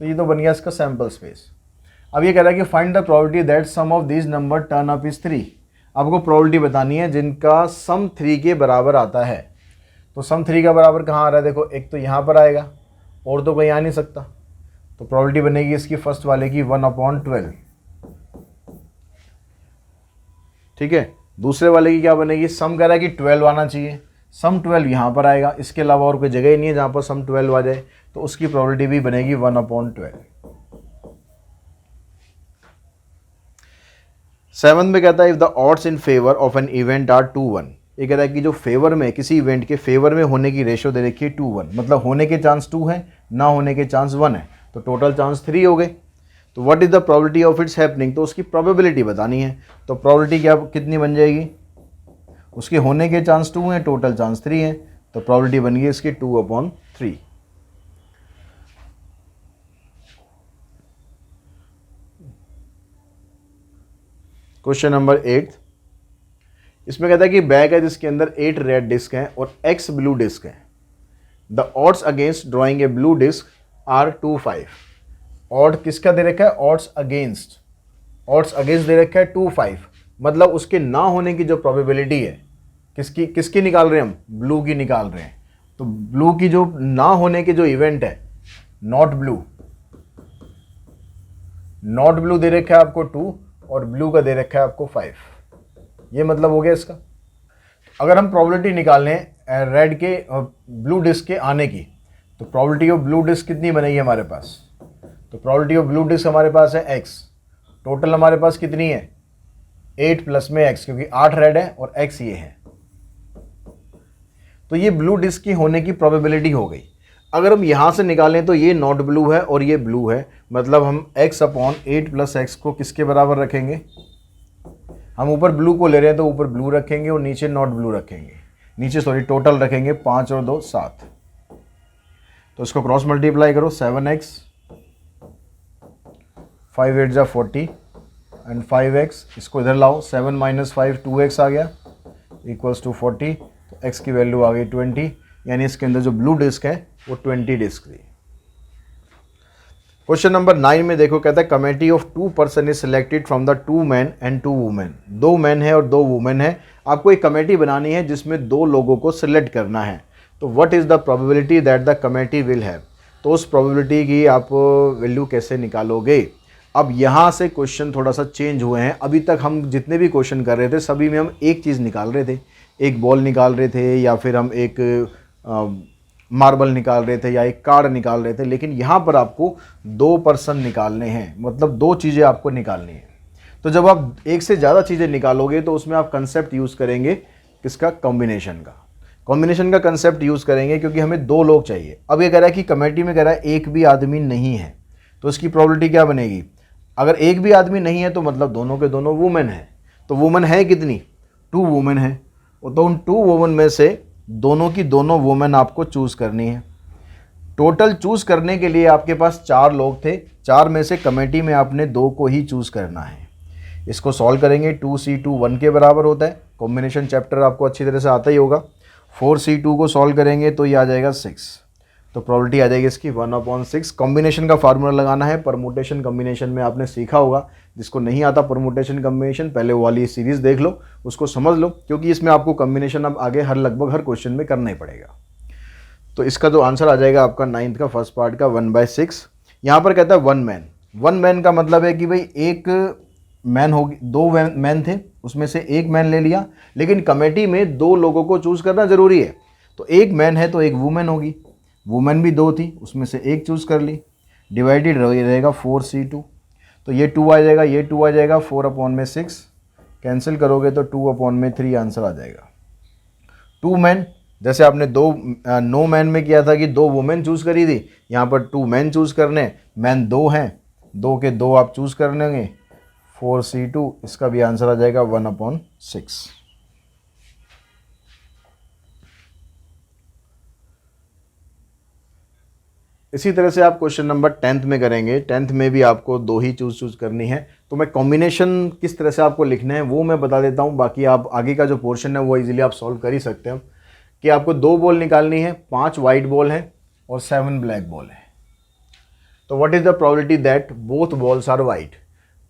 तो ये तो बन गया इसका सैम्पल स्पेस। अब ये कह रहा है कि find the probability that sum of these number turn up is 3। आपको प्रोबेबिलिटी बतानी है जिनका सम 3 के बराबर आता है। तो सम 3 का बराबर कहाँ आ रहा है, देखो एक तो यहाँ पर आएगा और तो कहीं आ नहीं सकता, तो प्रोबेबिलिटी बनेगी इसकी फर्स्ट वाले की 1/12। ठीक है, दूसरे वाले की क्या बनेगी, सम कह रहा है कि 12 आना चाहिए, सम 12 यहाँ पर आएगा, इसके अलावा और कोई जगह ही नहीं है जहाँ पर सम 12 आ जाए, तो उसकी प्रोबेबिलिटी भी बनेगी 1/12। 7 में कहता है if the odds in favour of an event are 2-1। ये कहता है कि जो फेवर में, किसी इवेंट के फेवर में होने की रेशियो दे रखी है 2-1, मतलब होने के चांस 2 है, ना होने के चांस 1 है, तो टोटल चांस 3 हो गए। तो what is the probability of its happening, तो उसकी प्रोबेबिलिटी बतानी है। तो प्रोबेबिलिटी क्या कितनी बन जाएगी, उसके होने के चांस 2 हैं, टोटल चांस 3 हैं, तो प्रोबेबिलिटी बन गई इसकी 2/3। क्वेश्चन नंबर 8, इसमें कहता है कि बैग है जिसके अंदर 8 रेड डिस्क हैं और X ब्लू डिस्क है। The odds against drawing a blue disc are 2-5। Odd किसका दे रखा है, ऑड्स अगेंस्ट दे रखा है 2-5, मतलब उसके ना होने की जो प्रोबेबिलिटी है, किसकी निकाल रहे हैं हम, ब्लू की निकाल रहे हैं। तो ब्लू की जो ना होने के जो इवेंट है, नॉट ब्लू दे रखा है आपको 2 और ब्लू का दे रखा है आपको 5। ये मतलब हो गया इसका। अगर हम प्रोबेबिलिटी निकाल लें रेड के ब्लू डिस्क के आने की, तो प्रोबेबिलिटी ऑफ ब्लू डिस्क कितनी बनेगी हमारे पास, तो प्रोबेबिलिटी ऑफ ब्लू डिस्क हमारे पास है x, टोटल हमारे पास कितनी है 8 प्लस में x, क्योंकि 8 रेड है और x ये है, तो ये ब्लू डिस्क की होने की प्रोबेबिलिटी हो गई। अगर हम यहाँ से निकालें तो ये नॉट ब्लू है और ये ब्लू है, मतलब हम x/8 + x को किसके बराबर रखेंगे, हम ऊपर ब्लू को ले रहे हैं तो ऊपर ब्लू रखेंगे और नीचे नॉट ब्लू रखेंगे, टोटल रखेंगे 5 और 2 7। तो इसको क्रॉस मल्टीप्लाई करो, 7x 5 8 जा 40 एंड 5x, इसको इधर लाओ, 7 - 5 2x आ गया इक्वल्स टू 40, तो x की वैल्यू आ गई 20, यानी इसके अंदर जो ब्लू डिस्क है वो 20 डिस्क थी। क्वेश्चन नंबर 9 में देखो, कहता है committee of 2 person is selected from the 2 man and 2 women. 2 man है और 2 वुमेन है, आपको एक कमेटी बनानी है जिसमें 2 लोगों को सिलेक्ट करना है। तो what is the probability that the committee will have, तो उस प्रोबेबिलिटी की आप वैल्यू कैसे निकालोगे। अब यहाँ से क्वेश्चन थोड़ा सा चेंज हुए हैं। अभी तक हम जितने भी क्वेश्चन कर रहे थे सभी में हम एक चीज़ निकाल रहे थे, एक बॉल निकाल रहे थे या फिर हम एक मार्बल निकाल रहे थे या एक कार्ड निकाल रहे थे, लेकिन यहाँ पर आपको 2 पर्सन निकालने हैं, मतलब 2 चीज़ें आपको निकालनी है। तो जब आप एक से ज़्यादा चीज़ें निकालोगे तो उसमें आप कंसेप्ट यूज़ करेंगे किसका, कॉम्बिनेशन का कंसेप्ट यूज़ करेंगे, क्योंकि हमें 2 लोग चाहिए। अब ये कह रहा है कि कमेटी में कह रहा है एक भी आदमी नहीं है, तो इसकी प्रोबेबिलिटी क्या बनेगी, अगर एक भी आदमी नहीं है तो मतलब दोनों के दोनों वुमेन है। तो वुमेन है कितनी, 2 वुमेन है, तो उन 2 वुमेन में से दोनों की दोनों वुमेन आपको चूज़ करनी है। टोटल चूज़ करने के लिए आपके पास 4 लोग थे, 4 में से कमेटी में आपने 2 को ही चूज़ करना है। इसको सॉल्व करेंगे, 2c2 1 के बराबर होता है, कॉम्बिनेशन चैप्टर आपको अच्छी तरह से आता ही होगा। 4c2 को सॉल्व करेंगे तो ये आ जाएगा 6, तो प्रोबेबिलिटी आ जाएगी इसकी 1/6। कॉम्बिनेशन का फार्मूला लगाना है, परमुटेशन कॉम्बिनेशन में आपने सीखा होगा, जिसको नहीं आता परमुटेशन कॉम्बिनेशन पहले वो वाली सीरीज़ देख लो, उसको समझ लो, क्योंकि इसमें आपको कॉम्बिनेशन अब आगे लगभग हर क्वेश्चन में करना ही पड़ेगा। तो इसका जो आंसर आ जाएगा आपका 9th का फर्स्ट पार्ट का 1/6। यहाँ पर कहता है 1 मैन का मतलब है कि भाई एक मैन होगी, 2 मैन थे उसमें से एक मैन ले लिया, लेकिन कमेटी में 2 लोगों को चूज़ करना ज़रूरी है। तो एक मैन है तो एक वुमेन होगी, वुमेन भी 2 थी, उसमें से एक चूज़ कर ली, डिवाइडेड रहेगा 4c2, तो ये 2 आ जाएगा, ये 2 आ जाएगा, 4/6 कैंसिल करोगे तो 2/3 आंसर आ जाएगा। 2 मैन, जैसे आपने 2 मैन में किया था कि 2 वुमेन चूज़ करी थी, यहाँ पर 2 मैन चूज़ करने, मैन 2 हैं, 2 के 2 आप चूज़ कर लेंगे, 4c2, इसका भी आंसर आ जाएगा 1/6। इसी तरह से आप क्वेश्चन नंबर 10th में करेंगे। 10th में भी आपको दो ही चूज करनी है। तो मैं कॉम्बिनेशन किस तरह से आपको लिखना है वो मैं बता देता हूँ, बाकी आप आगे का जो पोर्शन है वो इजीली आप सॉल्व कर ही सकते हैं। कि आपको 2 बॉल निकालनी है, 5 वाइट बॉल है और 7 ब्लैक बॉल है। तो what is the probability that both balls are white.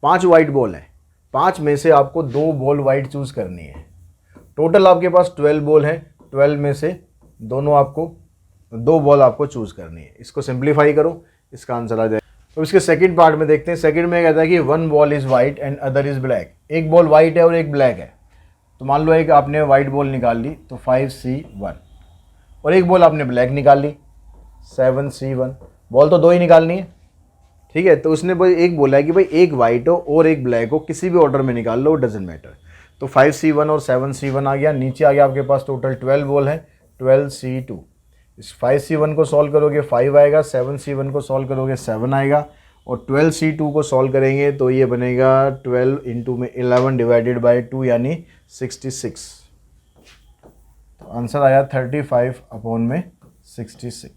5 white ball है, 5 में से आपको 2 बॉल वाइट चूज करनी है। टोटल आपके पास 12 बॉल है, 12 में से दोनों आपको 2 बॉल आपको चूज करनी है। इसको सिंप्लीफाई करो, इसका आंसर आ जाए। तो इसके सेकंड पार्ट में देखते हैं। सेकंड में कहता है कि 1 ball is white and other is black. एक बॉल वाइट है और एक ब्लैक है। तो मान लो एक आपने वाइट बॉल निकाल ली तो 5C1, और एक बॉल आपने ब्लैक निकाल ली 7C1। बॉल तो 2 ही निकालनी है, ठीक है। तो उसने भाई एक बोला है कि भाई एक वाइट हो और एक ब्लैक हो, किसी भी ऑर्डर में निकाल लो, डजेंट मैटर। तो 5C1 और 7C1 आ गया। नीचे आ गया आपके पास टोटल 12 बॉल है, 12C2। इस 5C1 को सॉल्व करोगे 5 आएगा, 7C1 को सॉल्व करोगे 7 आएगा, और 12C2 को सॉल्व करेंगे तो ये बनेगा 12 इंटू में 11 डिवाइडेड बाई 2 यानी 66। तो आंसर आया 35 अपॉन में 66।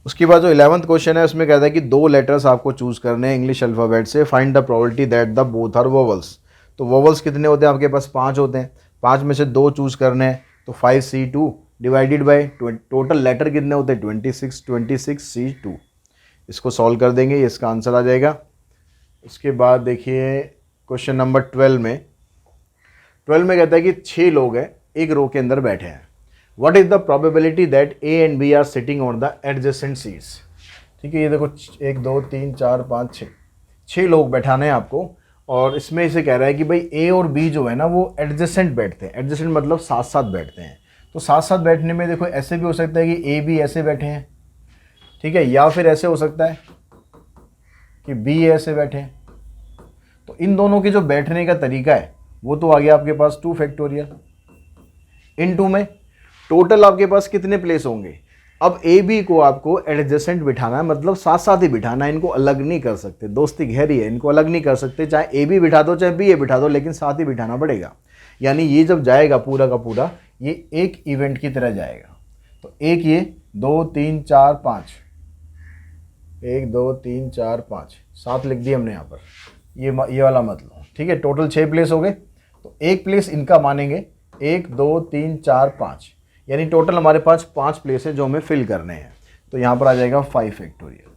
उसके बाद जो 11th क्वेश्चन है उसमें कहता है कि 2 लेटर्स आपको चूज करने हैं इंग्लिश अल्फ़ाबेट से। Find the probability that the both are vowels. तो वोवल्स कितने होते हैं आपके पास? 5 होते हैं। 5 में से 2 चूज करने हैं, तो 5C2 divided by total letter कितने होते हैं? 26, 26C2। इसको सॉल्व कर देंगे, इसका आंसर आ जाएगा। उसके बाद देखिए क्वेश्चन नंबर 12 में कहता है कि 6 लोग हैं, एक रो के अंदर बैठे हैं। What is the probability that A and B are sitting on the adjacent seats? ठीक है, ये देखो 1 2 3 4 5 6, 6 लोग बैठाने हैं आपको, और इसमें इसे कह रहा है कि भाई A और B जो है ना वो एडजेसेंट बैठते हैं। एडजेसेंट मतलब साथ साथ बैठते हैं। तो साथ साथ बैठने में देखो ऐसे भी हो सकता है कि A B ऐसे बैठे हैं, ठीक है, या फिर ऐसे हो सकता है कि B ऐसे बैठे हैं। तो इन दोनों के जो बैठने का तरीका है वो तो आ गया आपके पास 2 फैक्टोरियल। इन 2 में टोटल आपके पास कितने प्लेस होंगे? अब ए बी को आपको एडजेसेंट बिठाना है, मतलब साथ साथ ही बिठाना है, इनको अलग नहीं कर सकते। दोस्ती गहरी है, इनको अलग नहीं कर सकते। चाहे ए बी बिठा दो चाहे बी ए बिठा दो, लेकिन साथ ही बिठाना पड़ेगा। यानी ये जब जाएगा पूरा का पूरा ये एक इवेंट की तरह जाएगा। तो एक ये 2 3 4 5, 1 2 3 4 5 7 लिख दिए हमने यहाँ पर, ये वाला मत लो, ठीक है। टोटल 6 प्लेस हो गए। तो एक प्लेस इनका मानेंगे 1 2 3 4 5, यानी टोटल हमारे पास 5 प्लेस है जो हमें फिल करने हैं। तो यहाँ पर आ जाएगा 5 फैक्टोरियल।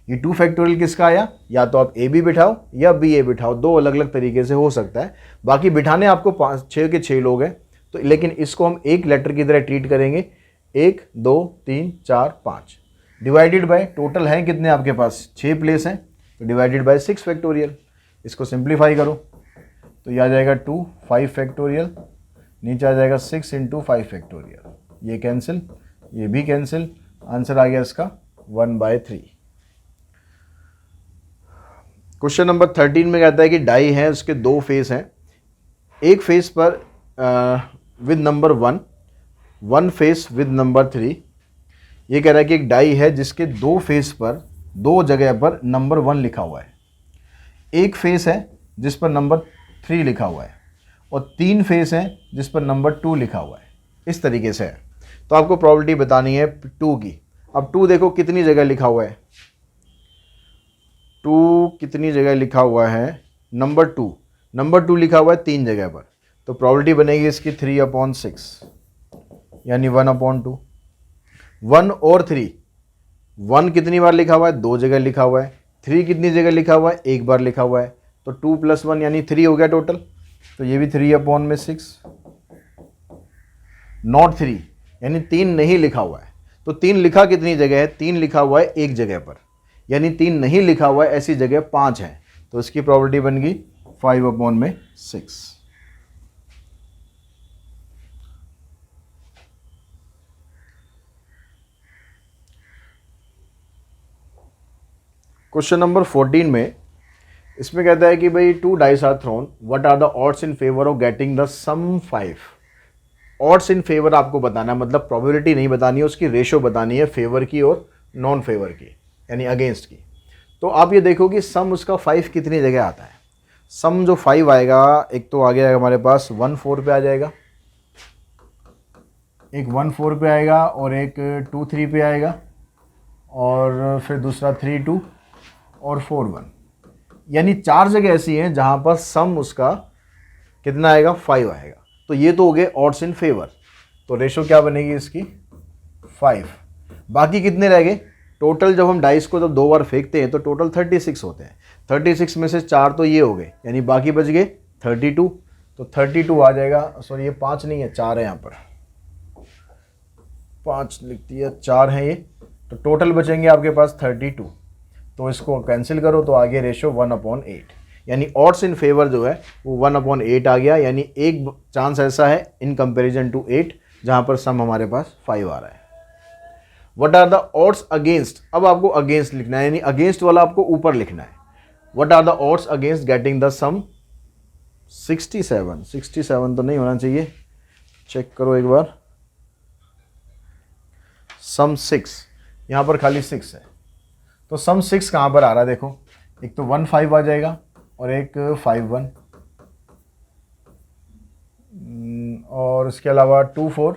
ये 2 फैक्टोरियल किसका आया? या तो आप ए बी बिठाओ या बी ए बिठाओ, 2 अलग अलग तरीके से हो सकता है। बाकी बिठाने आपको 6 के 6 लोग हैं, तो लेकिन इसको हम एक लेटर की तरह ट्रीट करेंगे। 1 2 3 4 5 डिवाइडेड बाय टोटल है कितने आपके पास? 6 प्लेस हैं, तो डिवाइडेड बाय 6 फैक्टोरियल। इसको सिंप्लीफाई करो तो यह आ जाएगा 2 5 फैक्टोरियल, नीचे आ जाएगा 6 इंटू 5 फैक्टोरियल। ये कैंसिल, ये भी कैंसिल। आंसर आ गया इसका 1/3। क्वेश्चन नंबर 13 में कहता है कि डाई है, उसके 2 फेस हैं। एक फेस पर with number 1, 1 face with number 3। ये कह रहा है कि एक डाई है जिसके 2 फेस पर 2 जगह पर नंबर 1 लिखा हुआ है। एक फेस है जिस पर नंबर 3 लिखा हुआ है, और 3 फेस हैं जिस पर नंबर 2 लिखा हुआ है। इस तरीके से है। तो आपको प्रोबेबिलिटी बतानी है 2 की। अब 2 देखो कितनी जगह लिखा हुआ है, 2 कितनी जगह लिखा हुआ है? नंबर 2 लिखा हुआ है 3 जगह पर। तो प्रोबेबिलिटी बनेगी इसकी 3/6, यानी 1/2। 1 और 3, 1 कितनी बार लिखा हुआ है? 2 जगह लिखा हुआ है। 3 कितनी जगह लिखा हुआ है? 1 बार लिखा हुआ है। तो 2 + 1 यानी 3 हो गया टोटल। तो ये भी 3/6। नॉट 3 यानी 3 नहीं लिखा हुआ है। तो 3 लिखा कितनी जगह है? 3 लिखा हुआ है एक जगह पर, यानी 3 नहीं लिखा हुआ है ऐसी जगह 5 है। तो इसकी प्रोबेबिलिटी बन गई 5/6। क्वेश्चन नंबर 14 में इसमें कहता है कि भाई 2 dice are thrown, what are the odds in favour of getting the sum 5। Odds in favour आपको बताना है, मतलब प्रोबेबिलिटी नहीं बतानी है, उसकी रेशो बतानी है फेवर की और नॉन फेवर की, यानी अगेंस्ट की। तो आप ये देखो कि सम उसका 5 कितनी जगह आता है। सम जो 5 आएगा, एक तो आ गया हमारे पास 1 4 पे आ जाएगा, एक 1 4 पे आएगा और एक 2 3 पे आएगा, और फिर दूसरा 3 2 और 4 1। यानी 4 जगह ऐसी हैं जहाँ पर सम उसका कितना आएगा, 5 आएगा। तो ये तो हो गए ऑड्स इन फेवर। तो रेशो क्या बनेगी इसकी, 5। बाकी कितने रह गए टोटल? जब हम डाइस को जब 2 बार फेंकते हैं तो टोटल 36 होते हैं। 36 में से 4 तो ये हो गए, यानी बाकी बच गए 32। तो 32 आ जाएगा, सॉरी ये 5 नहीं है, 4 है, यहाँ पर 5 लिख दिया, 4 है ये। तो टोटल बचेंगे आपके पास 32। तो इसको कैंसिल करो तो आगे रेशो 1/8, यानी ऑड्स इन फेवर जो है वो 1/8 आ गया। यानी एक चांस ऐसा है इन कंपेरिजन टू 8 जहाँ पर सम हमारे पास 5 आ रहा है। What are the odds against? अब आपको अगेंस्ट लिखना है, यानी अगेंस्ट वाला आपको ऊपर लिखना है। What are the odds against getting the sum 67? 67 तो नहीं होना चाहिए, चेक करो एक बार। सम 6, यहाँ पर खाली 6 है। तो सम 6 कहाँ पर आ रहा है देखो, एक तो 1 5 आ जाएगा और एक 5 1, और इसके अलावा 2 4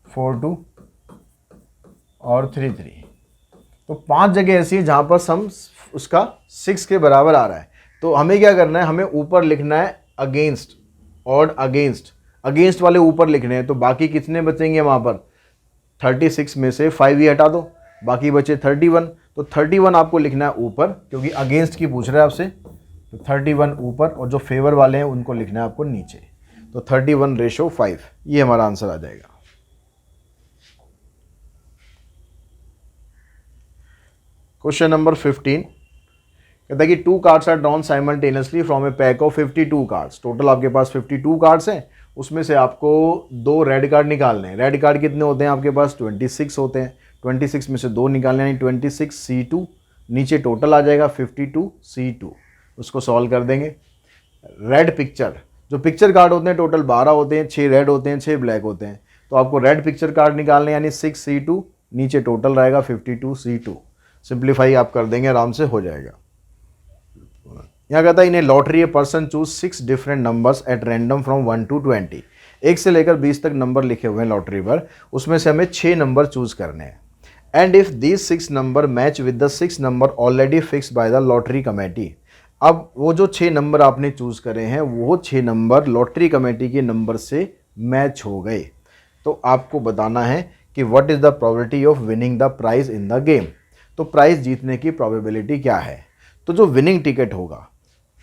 4 2 और 3 3। तो 5 जगह ऐसी है जहाँ पर सम उसका 6 के बराबर आ रहा है। तो हमें क्या करना है, हमें ऊपर लिखना है अगेंस्ट, और अगेंस्ट वाले ऊपर लिखने हैं। तो बाकी कितने बचेंगे वहाँ पर, 36 में से 5 ही हटा दो, बाकी बचे 31। तो 31 आपको लिखना है ऊपर, क्योंकि अगेंस्ट की पूछ रहा है आपसे। तो 31 ऊपर, और जो फेवर वाले हैं उनको लिखना है आपको नीचे। तो 31 रेशो 5, ये हमारा आंसर आ जाएगा। क्वेश्चन नंबर 15 कहता है कि 2 cards are drawn simultaneously from a pack of 52 cards. Total आपके पास 52 कार्ड्स हैं, उसमें से आपको 2 रेड कार्ड निकालने हैं। रेड कार्ड कितने होते हैं आपके पास, 26 होते हैं। 26 में से 2 निकालने, यानी 26 C2, नीचे टोटल आ जाएगा 52 C2। उसको सॉल्व कर देंगे। रेड पिक्चर, जो पिक्चर कार्ड होते हैं टोटल 12 होते हैं, 6 रेड होते हैं, 6 ब्लैक होते हैं। तो आपको रेड पिक्चर कार्ड निकालने, यानी 6 C2, नीचे टोटल रहेगा 52 C2। सिंप्लीफाई आप कर देंगे, आराम से हो जाएगा। यहाँ कहता है in a lottery a person choose 6 different numbers at random from 1 to 20। 1 से लेकर 20 तक नंबर लिखे हुए हैं लॉटरी पर, उसमें से हमें 6 नंबर चूज करने हैं। And if these 6 number match with the 6 number already fix by the lottery committee. अब वो जो 6 नंबर आपने चूज करे हैं, वो 6 नंबर लॉटरी कमेटी के नंबर से मैच हो गए। तो आपको बताना है कि what is the probability of winning the prize in the game. तो प्राइज जीतने की प्रोबेबिलिटी क्या है? तो जो विनिंग टिकट होगा,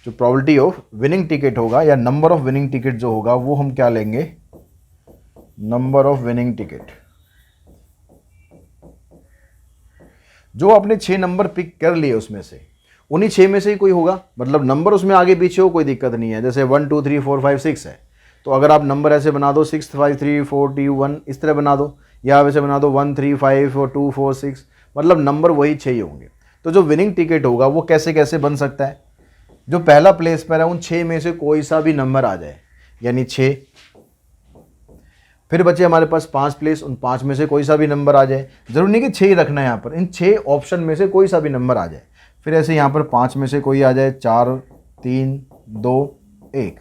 जो प्रोबेबिलिटी ऑफ विनिंग टिकट होगा, या नंबर ऑफ विनिंग टिकट जो होगा, वो हम क्या लेंगे, नंबर ऑफ विनिंग टिकट। जो आपने 6 नंबर पिक कर लिए उसमें से, उन्हीं 6 में से ही कोई होगा। मतलब नंबर उसमें आगे पीछे हो कोई दिक्कत नहीं है। जैसे 1 2 3 4 5 6 है, तो अगर आप नंबर ऐसे बना दो 6 5 3 4 2 1, इस तरह बना दो, या वैसे बना दो 1 3 5 4 2 4 6, मतलब नंबर वही 6 ही होंगे। तो जो विनिंग टिकट होगा वो कैसे कैसे बन सकता है, जो पहला प्लेस पर है उन 6 में से कोई सा भी नंबर आ जाए, यानी 6। फिर बचे हमारे पास 5 प्लेस, उन 5 में से कोई सा भी नंबर आ जाए। जरूरी नहीं कि 6 ही रखना है यहाँ पर, इन 6 ऑप्शन में से कोई सा भी नंबर आ जाए। फिर ऐसे यहाँ पर 5 में से कोई आ जाए, 4 3 2 1।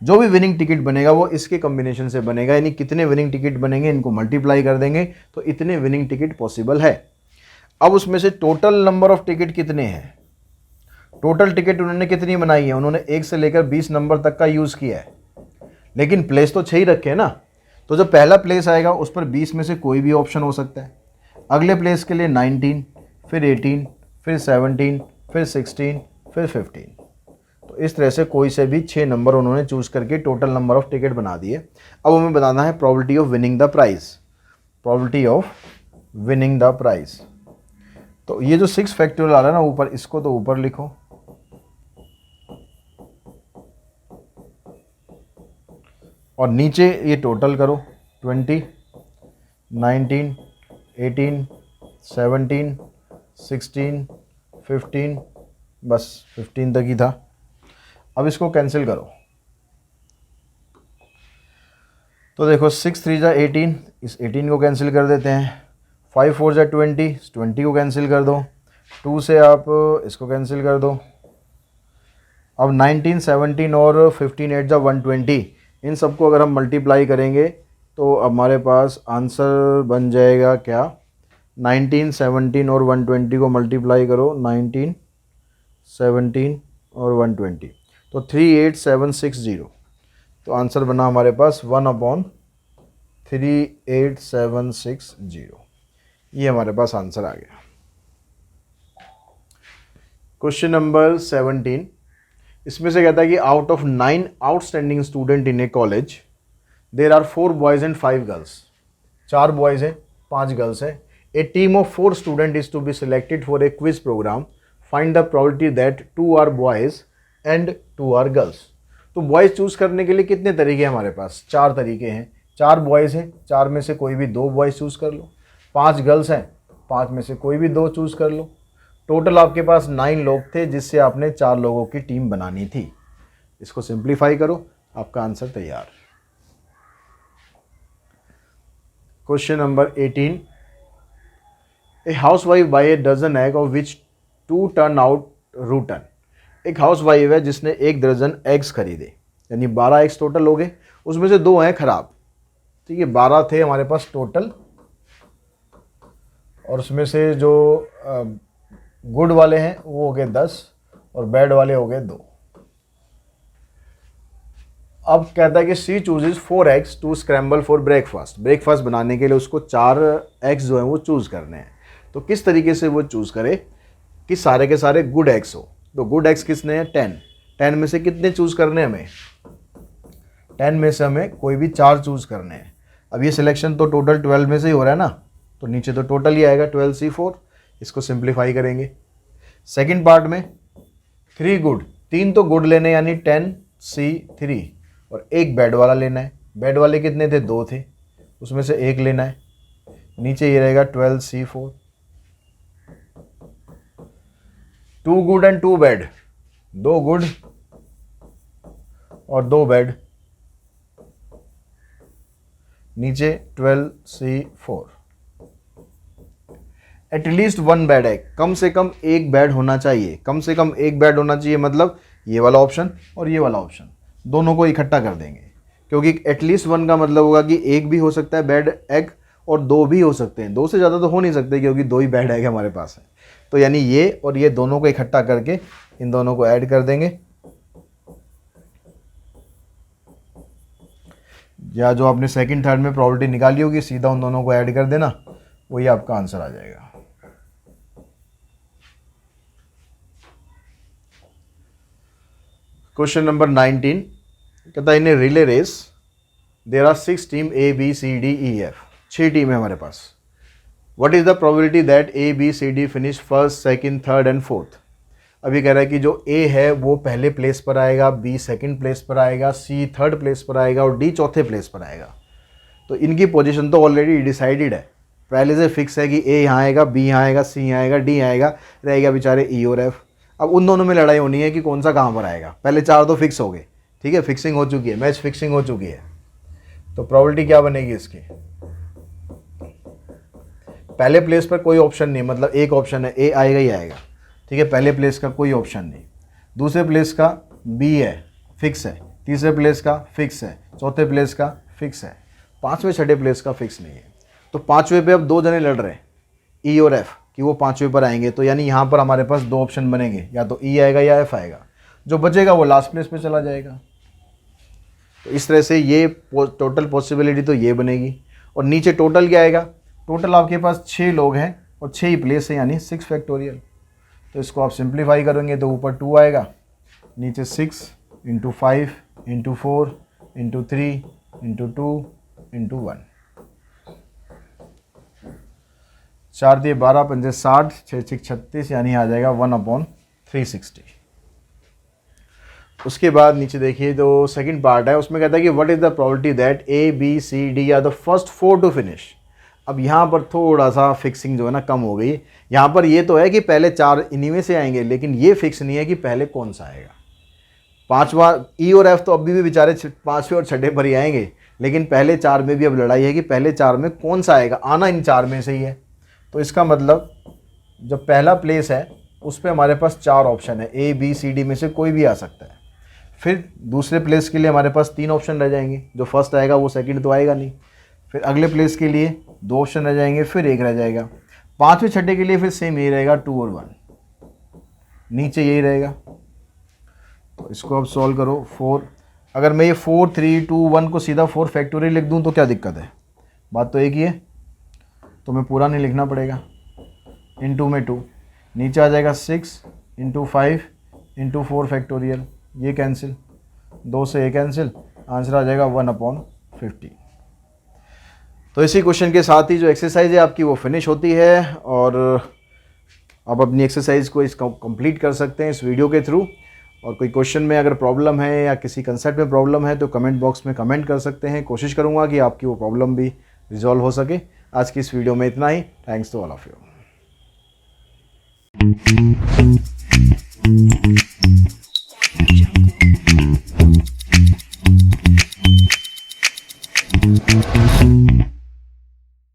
जो भी विनिंग टिकट बनेगा वो इसके कॉम्बिनेशन से बनेगा। यानी कितने विनिंग टिकट बनेंगे, इनको मल्टीप्लाई कर देंगे तो इतने विनिंग टिकट पॉसिबल है। अब उसमें से टोटल नंबर ऑफ टिकट कितने हैं, टोटल टिकट उन्होंने कितनी बनाई है, उन्होंने 1 से लेकर 20 नंबर तक का यूज़ किया है, लेकिन प्लेस तो 6 ही रखे हैं ना। तो जो पहला प्लेस आएगा उस पर 20 में से कोई भी ऑप्शन हो सकता है। अगले प्लेस के लिए 19, फिर 18, फिर 17, फिर 16, फिर 15। तो इस तरह से कोई से भी 6 नंबर उन्होंने चूज़ करके टोटल नंबर ऑफ टिकट बना दिए। अब हमें बताना है probability of winning the prize, probability of winning the prize. तो ये जो 6 फैक्टोरियल आ रहा है ना ऊपर, इसको तो ऊपर लिखो, और नीचे ये टोटल करो 20, 19, 18, 17, 16, 15, बस 15 तक ही था। अब इसको कैंसिल करो। तो देखो 6 3 जा 18, इस 18 को कैंसिल कर देते हैं। 5 4 जा 20, 20 को कैंसिल कर दो। 2 से आप इसको कैंसिल कर दो। अब 19, 17 और 15 8 जा 120, इन सबको अगर हम मल्टीप्लाई करेंगे तो हमारे पास आंसर बन जाएगा क्या, 19, 17 और 120 को मल्टीप्लाई करो, 19, 17 और 120, तो 38760। तो आंसर बना हमारे पास 1/38760। ये हमारे पास आंसर आ गया। क्वेश्चन नंबर 17, इसमें से कहता है कि out of 9 outstanding student in a college there are 4 boys and 5 girls. 4 boys हैं, 5 गर्ल्स हैं। A team of 4 student is to be selected for a quiz program. Find the probability that 2 are boys and 2 are girls. तो boys choose करने के लिए कितने तरीके हैं हमारे पास, 4 तरीके हैं। 4 बॉयज़ हैं, 4 में से कोई भी 2 बॉयज़ चूज़ कर लो। 5 गर्ल्स हैं, 5 में से कोई भी 2 चूज़ कर लो। टोटल आपके पास 9 लोग थे, जिससे आपने 4 लोगों की टीम बनानी थी। इसको सिंप्लीफाई करो, आपका आंसर तैयार। Question number 18, a housewife buy a dozen egg of which 2 turn out rotten. एक हाउस वाइफ है जिसने 1 दर्जन एग्स खरीदे, यानी 12 एग्स टोटल हो गए, उसमें से 2 हैं खराब। ठीक है, 12 थे हमारे पास टोटल, और उसमें से जो गुड वाले हैं वो हो गए 10 और बैड वाले हो गए 2। अब कहता है कि she chooses 4 eggs to scramble for breakfast. Breakfast बनाने के लिए उसको 4 एग्स जो हैं वो चूज़ करने हैं। तो किस तरीके से वो चूज़ करे कि सारे के सारे गुड एग्स हो। तो गुड एग्स किसने हैं, 10 में से कितने चूज़ करने हैं हमें, 10 में से हमें कोई भी 4 चूज़ करने हैं। अब ये सिलेक्शन तो टोटल 12 में से ही हो रहा है ना, तो नीचे तो टोटल ही आएगा 12C4। इसको सिंप्लीफाई करेंगे। सेकंड पार्ट में 3 गुड, 3 तो गुड लेने यानी 10C3, और 1 बैड वाला लेना है। बैड वाले कितने थे, 2 थे, उसमें से 1 लेना है। नीचे ये रहेगा 12C4। 2 good and 2 bad, 2 good और 2 बैड, नीचे 12C4। एटलीस्ट 1 बैड है, कम से कम 1 बैड होना चाहिए। कम से कम 1 बैड होना चाहिए मतलब ये वाला ऑप्शन और ये वाला ऑप्शन, दोनों को इकट्ठा कर देंगे, क्योंकि एटलीस्ट 1 का मतलब होगा कि 1 भी हो सकता है बैड एग और 2 भी हो सकते हैं। 2 से ज़्यादा तो हो नहीं सकते, क्योंकि 2 ही बैड एग हमारे पास है। तो यानी ये और ये दोनों को इकट्ठा करके इन दोनों को ऐड कर देंगे, या जो आपने सेकंड थर्ड में प्रोबेबिलिटी निकाली होगी सीधा उन दोनों को ऐड कर देना, वही आपका आंसर आ जाएगा। क्वेश्चन नंबर 19 कहता है in a relay race there are 6 team ABCDEF। 6 team है हमारे पास। What is the probability that ABCD finish first, second, third and fourth. अभी कह रहा है कि जो A है वो पहले प्लेस पर आएगा, B सेकंड प्लेस पर आएगा, C थर्ड प्लेस पर आएगा और D चौथे प्लेस पर आएगा। तो इनकी पोजीशन तो ऑलरेडी डिसाइडेड है, पहले से फिक्स है कि A यहाँ आएगा, B यहाँ आएगा, C यहाँ आएगा, D आएगा, रहेगा बेचारे E और F। अब उन दोनों में लड़ाई होनी है कि कौन सा कहाँ पर आएगा। पहले 4 तो फिक्स हो गए, ठीक है, फिक्सिंग हो चुकी है, मैच फिक्सिंग हो चुकी है। तो प्रोबेबिलिटी क्या बनेगी इसकी, पहले प्लेस पर कोई ऑप्शन नहीं, मतलब एक ऑप्शन है A आएगा ही आएगा, ठीक है, पहले प्लेस का कोई ऑप्शन नहीं। दूसरे प्लेस का B है, फिक्स है। तीसरे प्लेस का फिक्स है। चौथे प्लेस का फिक्स है। पाँचवें छठे प्लेस का फिक्स नहीं है। तो पाँचवें पे अब 2 जने लड़ रहे हैं, E और F, कि वो पाँचवें पर आएंगे। तो यानी यहाँ पर हमारे पास 2 ऑप्शन बनेंगे, या तो E आएगा या F आएगा। जो बचेगा वो लास्ट प्लेस पे चला जाएगा। तो इस तरह से ये टोटल पॉसिबिलिटी तो ये बनेगी। और नीचे टोटल क्या आएगा, टोटल आपके पास 6 लोग हैं और 6 ही प्लेस है, यानी 6 फैक्टोरियल। तो इसको आप सिंप्लीफाई करेंगे तो ऊपर 2 आएगा, नीचे 6 × 5 × 4 × 3 × 2 × 1। 4 दिए 12, 5 60, 6 6 36, यानी आ जाएगा 1/360। उसके बाद नीचे देखिए तो सेकंड पार्ट है, उसमें कहता है कि what is the probability that ABCD are the first 4 to finish. अब यहाँ पर थोड़ा सा फिक्सिंग जो है ना कम हो गई। यहाँ पर ये तो है कि पहले 4 इन्हीं में से आएंगे, लेकिन ये फिक्स नहीं है कि पहले कौन सा आएगा। पाँचवा E और F तो अभी भी बेचारे 5वें और 6ठे पर ही आएंगे, लेकिन पहले 4 में भी अब लड़ाई है कि पहले 4 में कौन सा आएगा। आना इन 4 में से ही है। तो इसका मतलब जो पहला प्लेस है उस पर हमारे पास 4 ऑप्शन है, ABCD में से कोई भी आ सकता है। फिर दूसरे प्लेस के लिए हमारे पास 3 ऑप्शन रह जाएंगे, जो फर्स्ट आएगा वो सेकंड तो आएगा नहीं। फिर अगले प्लेस के लिए 2 ऑप्शन रह जाएंगे, फिर 1 रह जाएगा। 5वें छठे के लिए फिर सेम यही रहेगा, 2 और 1, नीचे यही रहेगा। तो इसको अब सॉल्व करो। 4, अगर मैं ये 4 3 2 1 को सीधा 4 फैक्टोरियल लिख दूँ तो क्या दिक्कत है? बात तो एक ही है, तो मैं पूरा नहीं लिखना पड़ेगा। इनटू में 2, नीचे आ जाएगा 6 इंटू 5 इंटू 4 फैक्टोरियल, ये कैंसिल, 2 से ये कैंसिल, आंसर आ जाएगा 1/50। तो इसी क्वेश्चन के साथ ही जो एक्सरसाइज है आपकी वो फिनिश होती है, और आप अपनी एक्सरसाइज को इसको कंप्लीट कर सकते हैं इस वीडियो के थ्रू। और कोई क्वेश्चन में अगर प्रॉब्लम है या किसी कंसेप्ट में प्रॉब्लम है तो कमेंट बॉक्स में कमेंट कर सकते हैं। कोशिश करूँगा कि आपकी वो प्रॉब्लम भी रिजॉल्व हो सके। आज की इस वीडियो में इतना ही। Thanks to all of you.